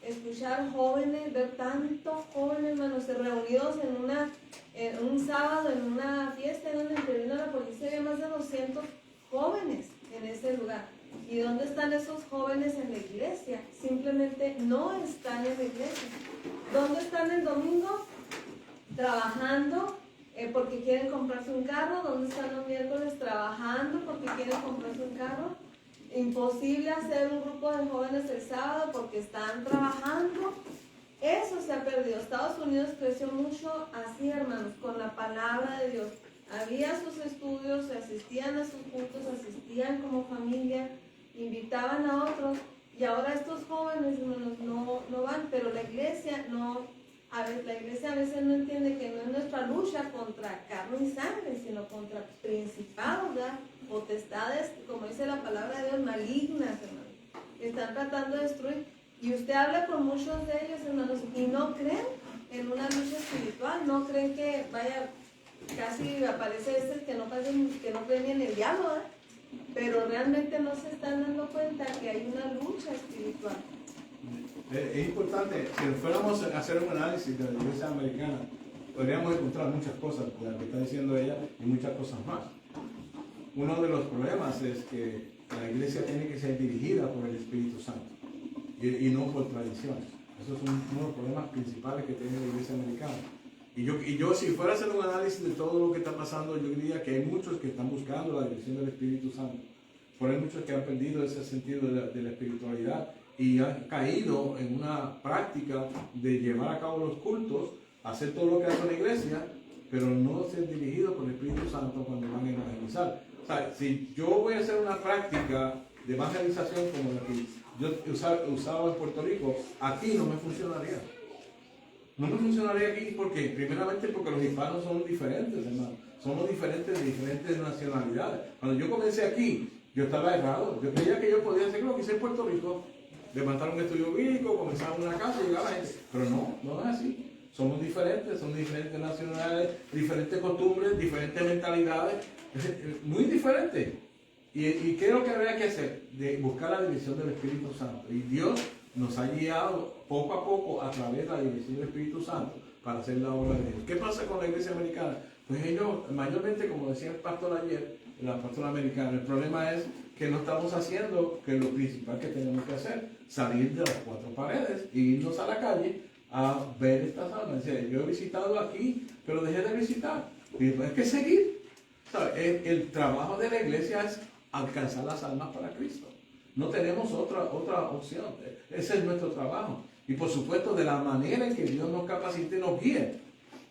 escuchar jóvenes, ver tantos jóvenes, hermanos, reunidos en un sábado en una fiesta donde intervino la policía. Había más de 200 jóvenes en ese lugar. ¿Y dónde están esos jóvenes en la iglesia? Simplemente no están en la iglesia. ¿Dónde están el domingo? Trabajando porque quieren comprarse un carro. ¿Dónde están los miércoles? Trabajando porque quieren comprarse un carro. Imposible hacer un grupo de jóvenes el sábado porque están trabajando. Eso se ha perdido. Estados Unidos creció mucho así, hermanos, con la palabra de Dios. Había sus estudios, asistían a sus cultos, asistían como familia, invitaban a otros. Y ahora estos jóvenes, hermanos, no van, pero la iglesia la iglesia a veces no entiende que no es nuestra lucha contra carne y sangre, sino contra principados, ¿verdad? Potestades, como dice la palabra de Dios, malignas, hermanos, que están tratando de destruir. Y usted habla con muchos de ellos, hermanos, y no creen en una lucha espiritual, no creen que vaya, casi aparece que no creen ni en el diablo, ¿verdad? Pero realmente no se están dando cuenta que hay una lucha espiritual. Es importante, si fuéramos a hacer un análisis de la iglesia americana, podríamos encontrar muchas cosas, las que está diciendo ella, y muchas cosas más. Uno de los problemas es que la iglesia tiene que ser dirigida por el Espíritu Santo y no por tradiciones. Esos son uno de los problemas principales que tiene la iglesia americana. Y yo si fuera a hacer un análisis de todo lo que está pasando, yo diría que hay muchos que están buscando la dirección del Espíritu Santo. Por hay muchos que han perdido ese sentido de la espiritualidad y han caído en una práctica de llevar a cabo los cultos, hacer todo lo que hace la iglesia, pero no ser dirigido por el Espíritu Santo cuando van a evangelizar. O sea, si yo voy a hacer una práctica de evangelización como la que yo usaba en Puerto Rico, aquí no me funcionaría. No me funcionaría aquí porque, primeramente, porque los hispanos son diferentes, hermano. Somos diferentes de diferentes nacionalidades. Cuando yo comencé aquí, yo estaba errado. Yo creía que yo podía hacer lo que hice en Puerto Rico, levantar un estudio bíblico, comenzar una casa y llegar a la gente. Pero no es así. Somos diferentes, son diferentes nacionalidades, diferentes costumbres, diferentes mentalidades, muy diferentes. ¿Y qué es lo que habría que hacer? De buscar la dirección del Espíritu Santo. Y Dios nos ha guiado poco a poco a través de la dirección del Espíritu Santo para hacer la obra de Dios. ¿Qué pasa con la iglesia americana? Pues ellos, mayormente, como decía el pastor ayer, la pastora americana, el problema es que no estamos haciendo que lo principal que tenemos que hacer, salir de las cuatro paredes e irnos a la calle a ver estas almas. Yo he visitado aquí, pero dejé de visitar. Y después hay que seguir. ¿Sabes? El trabajo de la iglesia es alcanzar las almas para Cristo. No tenemos otra opción. Ese es nuestro trabajo. Y por supuesto, de la manera en que Dios nos capacite, nos guíe.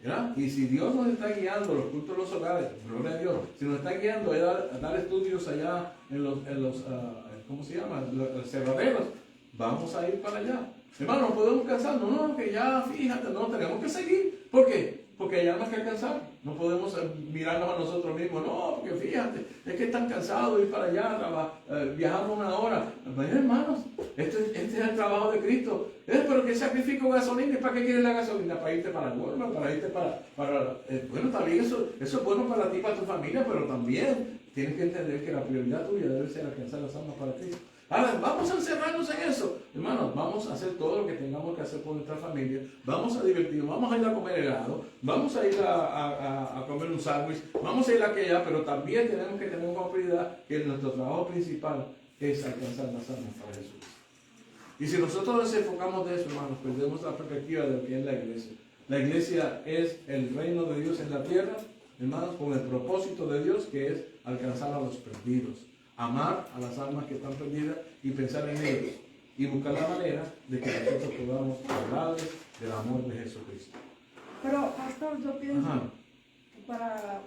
¿Verdad? Y si Dios nos está guiando los cultos de los hogares, gloria a Dios, si nos está guiando a dar estudios allá en los ¿cómo se llama? Los cerraderos, vamos a ir para allá. Hermano, no podemos cansar, no, que ya, fíjate, no, tenemos que seguir. ¿Por qué? Porque hay almas que alcanzar. No podemos mirarnos a nosotros mismos, no, porque fíjate, es que están cansados de ir para allá, viajamos una hora. Pues, hermanos, este es el trabajo de Cristo. Pero que sacrifico gasolina, ¿para qué quieres la gasolina? Para irte para el Walmart, para irte bueno, también eso es bueno para ti, para tu familia, pero también tienes que entender que la prioridad tuya debe ser alcanzar las almas para Cristo. Ahora, vamos a encerrarnos en eso. Hermanos, vamos a hacer todo lo que tengamos que hacer por nuestra familia. Vamos a divertirnos, vamos a ir a comer helado, vamos a ir a comer un sándwich, vamos a ir a aquella, pero también tenemos que tener una prioridad que nuestro trabajo principal es alcanzar las almas para Jesús. Y si nosotros nos enfocamos de eso, hermanos, perdemos la perspectiva de lo que es la iglesia. La iglesia es el reino de Dios en la tierra, hermanos, con el propósito de Dios, que es alcanzar a los perdidos, amar a las almas que están perdidas y pensar en ellos y buscar la manera de que nosotros podamos hablarles del amor de Jesucristo. Pero, pastor, yo pienso Ajá. que para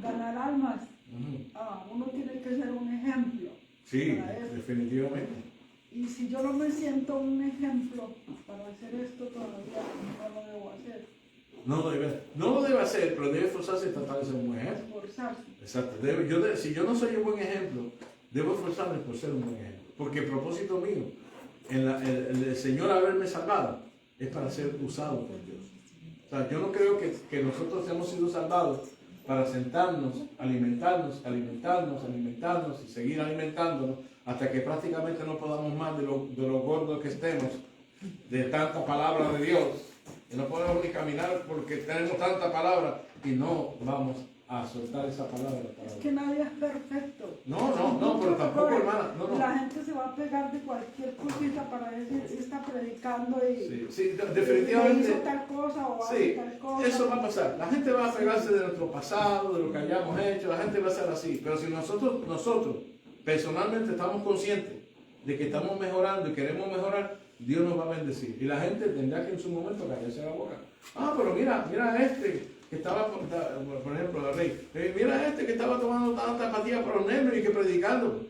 ganar almas, Ujú. uno tiene que ser un ejemplo. Sí, para eso. definitivamente. Y si yo no me siento un ejemplo para hacer esto todavía, no lo debo hacer. No lo debe hacer, pero debe esforzarse y tratar de ser un buen ejemplo. Esforzarse. Exacto. Si yo no soy un buen ejemplo, debo esforzarme por ser un buen ejemplo. Porque el propósito mío, el Señor haberme salvado, es para ser usado por Dios. O sea, yo no creo que nosotros hemos sido salvados para sentarnos, alimentarnos y seguir alimentándonos hasta que prácticamente no podamos más de lo gordos que estemos, de tanta palabra de Dios. Y no podemos ni caminar porque tenemos tanta palabra y no vamos a soltar esa palabra. Es que nadie es perfecto. No, pero tampoco, hermana, no. La gente se va a pegar de cualquier cosita para decir, está predicando y Sí, y definitivamente. hizo tal cosa o hace Sí, tal cosa. eso va a pasar. La gente va a pegarse de nuestro pasado, de lo que hayamos hecho. La gente va a ser así. Pero si nosotros personalmente estamos conscientes de que estamos mejorando y queremos mejorar, Dios nos va a bendecir. Y la gente tendrá que en su momento callarse la boca. Pero mira este que estaba, por ejemplo, el rey. Mira este que estaba tomando tanta apatía por los nervios y que predicando.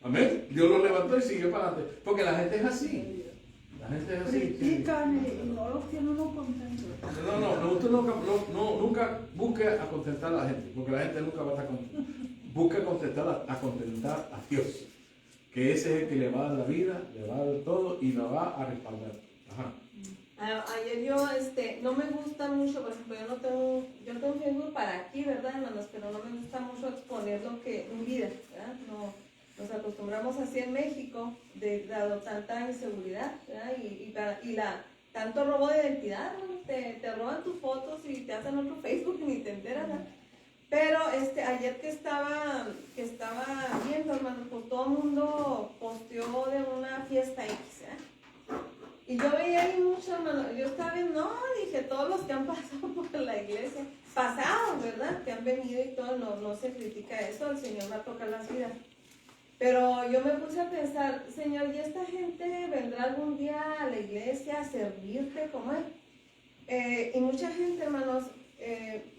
Amén. Dios lo levantó y siguió para adelante. Porque la gente es así. La gente es así. Critican y no los tiene uno contento. Usted nunca busque a contentar a la gente, porque la gente nunca va a estar contenta. Busque a contentar a Dios, que ese es el que le va a dar la vida, le va a dar todo y la va a respaldar. Ajá. Ayer yo, no me gusta mucho, por ejemplo, yo tengo Facebook para aquí, ¿verdad, hermanos? Pero no me gusta mucho exponer lo que, mi vida, ¿verdad? No, nos acostumbramos así en México, dado tanta inseguridad, ¿verdad? Tanto robo de identidad, ¿no? Te roban tus fotos y te hacen otro Facebook y ni te enteras, ¿verdad? Pero ayer que estaba viendo, hermanos, pues todo el mundo posteó de una fiesta X, ¿eh? Y yo veía ahí mucho, hermano, yo estaba viendo, dije, todos los que han pasado por la iglesia, pasados, ¿verdad? Que han venido y todo, no se critica eso, el Señor va a tocar las vidas. Pero yo me puse a pensar, Señor, ¿y esta gente vendrá algún día a la iglesia a servirte como Él? Y mucha gente, hermanos,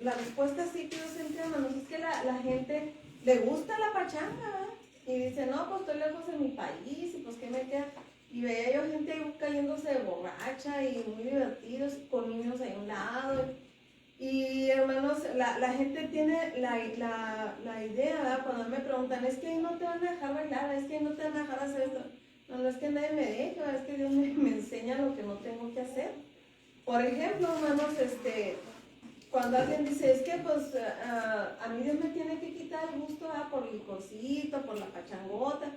la respuesta sí que yo sentí, hermanos, es que la gente le gusta la pachanga, ¿verdad? Y dice, no, pues estoy lejos de mi país, y pues qué me queda. Y veía yo gente ahí cayéndose de borracha y muy divertidos, con niños ahí a un lado. Y hermanos, la gente tiene la idea, ¿verdad? Cuando me preguntan, es que ahí no te van a dejar bailar, es que ahí no te van a dejar hacer esto. No es que nadie me deja, es que Dios me enseña lo que no tengo que hacer. Por ejemplo, hermanos, cuando alguien dice, es que pues a mí Dios me tiene que quitar el gusto, ¿verdad? Por el licorcito, por la pachangota.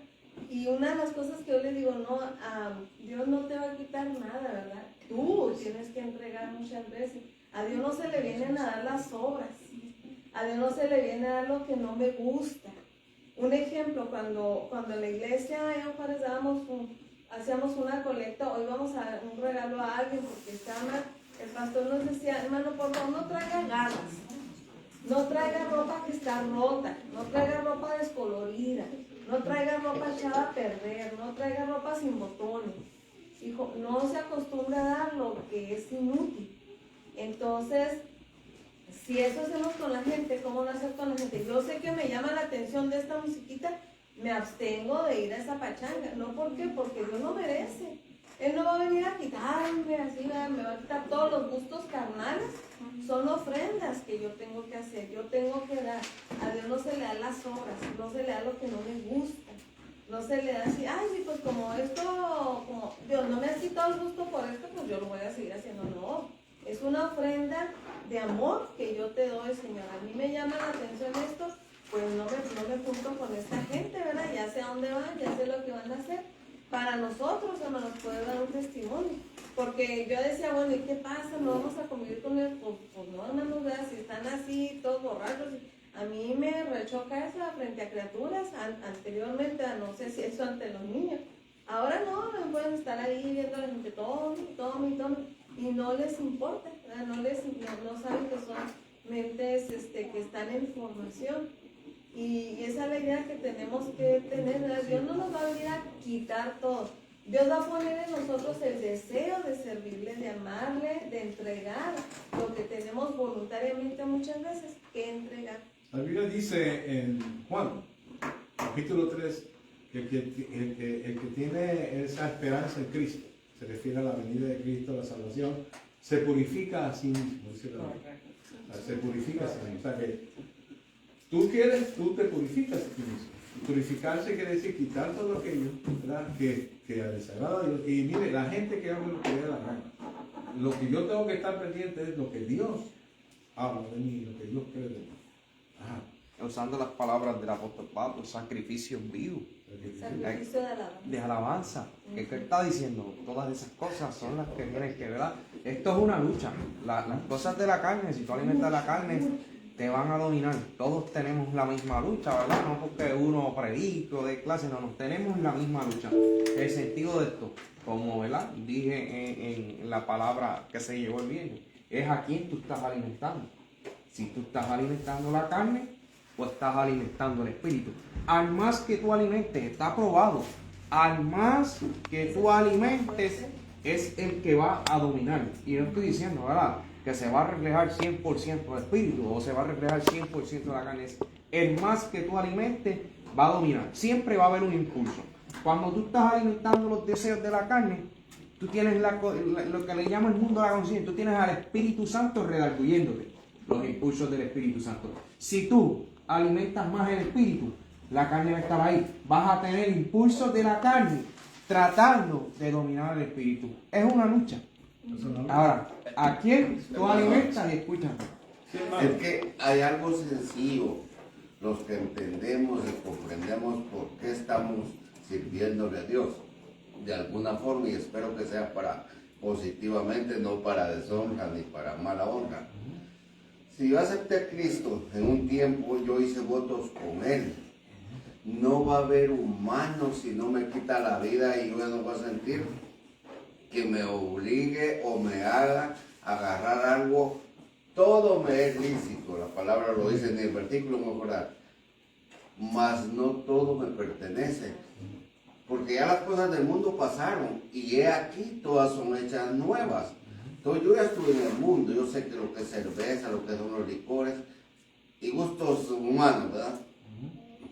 Y una de las cosas que yo le digo, no, Dios no te va a quitar nada, ¿verdad? Tú tienes que entregar muchas veces. A Dios no se le vienen a dar las obras. A Dios no se le viene a dar lo que no me gusta. Un ejemplo, cuando en la iglesia en Juárez hacíamos una colecta, hoy vamos a dar un regalo a alguien porque está mal, el pastor nos decía, hermano, por favor no traiga garras, no traiga ropa que está rota, no traiga ropa descolorida, no traiga ropa echada a perder, no traiga ropa sin botones. Hijo, no se acostumbra a dar lo que es inútil. Entonces, si eso hacemos con la gente, ¿cómo no hacer con la gente? Yo sé que me llama la atención de esta musiquita, me abstengo de ir a esa pachanga. ¿No? ¿Por qué? Porque Dios no merece. Él no va a venir a quitarme así, me va a quitar todos los gustos carnales. Son ofrendas que yo tengo que hacer, yo tengo que dar. A Dios no se le dan las obras, no se le da lo que no me gusta. No se le da así, ay, sí, pues como Dios no me ha quitado el gusto por esto, pues yo lo voy a seguir haciendo. No, es una ofrenda de amor que yo te doy, Señor. A mí me llama la atención esto, pues no me junto con esta gente, ¿verdad? Ya sé a dónde van, ya sé lo que van a hacer. Para nosotros, hermanos, poder dar un testimonio. Porque yo decía, bueno, ¿y qué pasa? ¿No vamos a convivir con ellos? Pues no, hermanos, ¿verdad? Si están así, todos borrachos. A mí me rechoca eso frente a criaturas, anteriormente, no sé si eso ante los niños. Ahora no, pueden estar ahí viendo a la gente, tome, y no les importa, ¿verdad? No saben que son mentes transformación. Y esa es la idea que tenemos que tener, ¿verdad? Dios no nos va a venir a quitar todo. Dios va a poner en nosotros el deseo de servirle, de amarle, de entregar lo que tenemos voluntariamente muchas veces que entregar. La Biblia dice en Juan, capítulo 3, que el que tiene esa esperanza en Cristo, se refiere a la venida de Cristo, la salvación, se purifica a sí mismo, dice la Biblia. O sea, se purifica a sí mismo. O sea que tú te purificas a ti mismo. Purificarse quiere decir quitar todo aquello, ¿verdad?, que desagrada a Dios. Y mire, la gente que habla lo que le dé la gana. Lo que yo tengo que estar pendiente es lo que Dios habla de mí, lo que Dios cree de mí. Ajá. Usando las palabras del apóstol Pablo, sacrificio vivo, Sacrificio de alabanza. de alabanza. ¿Qué está diciendo? Todas esas cosas son las que tienes que, ¿verdad? Esto es una lucha. Las cosas de la carne, si tú alimentas la carne, te van a dominar. Todos tenemos la misma lucha, ¿verdad? No porque uno predique o de clase, no, tenemos la misma lucha. El sentido de esto, como, ¿verdad?, dije en la palabra que se llevó el viernes, es a quién tú estás alimentando. Si tú estás alimentando la carne o estás alimentando el espíritu. Al más que tú alimentes, está probado, al más que tú alimentes es el que va a dominar. Y no estoy diciendo, ¿verdad?, que se va a reflejar 100% el espíritu o se va a reflejar 100% la carne. El más que tú alimentes va a dominar. Siempre va a haber un impulso. Cuando tú estás alimentando los deseos de la carne, tú tienes lo que le llama el mundo de la conciencia. Tú tienes al Espíritu Santo redarguyéndote los impulsos del Espíritu Santo. Si tú alimentas más el espíritu, la carne va a estar ahí. Vas a tener impulsos de la carne tratando de dominar el espíritu. Es una lucha. Ahora, ¿a quién tú alimentas y escuchas? Es que hay algo sencillo, los que entendemos y comprendemos por qué estamos sirviéndole a Dios, de alguna forma, y espero que sea para positivamente, no para deshonra ni para mala honra. Si yo acepté a Cristo, en un tiempo yo hice votos con Él. No va a haber humano si no me quita la vida y yo ya no voy a sentir que me obligue o me haga agarrar algo. Todo me es lícito, la palabra lo dice en el versículo mejorar, mas no todo me pertenece, porque ya las cosas del mundo pasaron y he aquí todas son hechas nuevas. Entonces yo ya estuve en el mundo, yo sé que lo que es cerveza, lo que son los licores y gustos humanos, ¿verdad?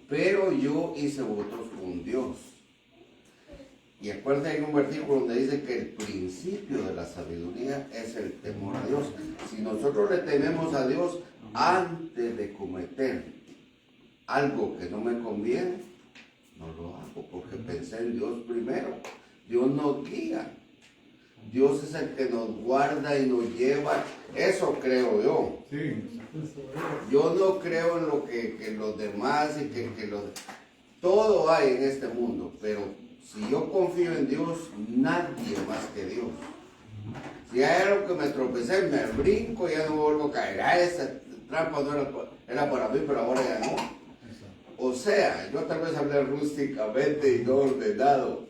Pero yo hice votos con Dios. Y acuérdense, hay un versículo donde dice que el principio de la sabiduría es el temor a Dios. Si nosotros le tememos a Dios antes de cometer algo que no me conviene, no lo hago porque pensé en Dios primero. Dios nos guía. Dios es el que nos guarda y nos lleva. Eso creo yo. Sí. Yo no creo en lo que los demás y todo hay en este mundo, pero si yo confío en Dios, nadie más que Dios. Si hay algo que me tropecé, me brinco y ya no vuelvo a caer. Esa trampa no era para mí, pero ahora ya no. O sea, yo tal vez hablé rústicamente y no ordenado,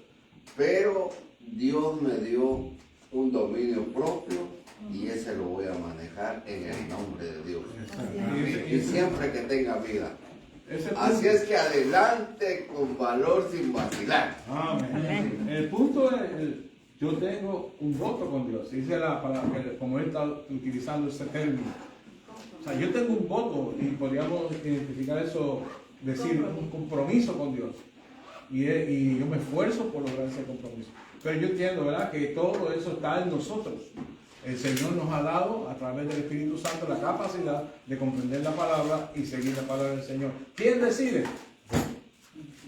pero Dios me dio un dominio propio y ese lo voy a manejar en el nombre de Dios. Y siempre que tenga vida. Así es que adelante con valor sin vacilar. Amén. El punto es, yo tengo un voto con Dios. Dice como él está utilizando ese término. O sea, yo tengo un voto y podríamos identificar eso, decir un compromiso con Dios. Y yo me esfuerzo por lograr ese compromiso. Pero yo entiendo, ¿verdad?, que todo eso está en nosotros. El Señor nos ha dado a través del Espíritu Santo la capacidad de comprender la palabra y seguir la palabra del Señor. ¿Quién decide?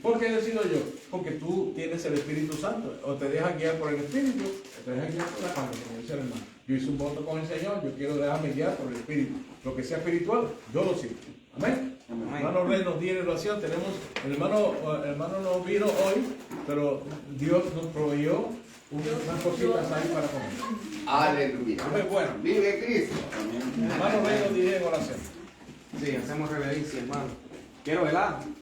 ¿Por qué decido yo? Porque tú tienes el Espíritu Santo. O te dejas guiar por el Espíritu, o te dejas guiar por la carne, como dice el hermano. Yo hice un voto con el Señor, yo quiero dejarme guiar por el Espíritu. Lo que sea espiritual, yo lo sigo. Amén. El hermano Rey nos dio en oración. El hermano no vino hoy, pero Dios nos proveyó unas cositas ahí para comer. Aleluya. Muy bueno. Vive Cristo. El hermano Rey nos dice en oración. Sí, hacemos reverencia, hermano. Quiero velar.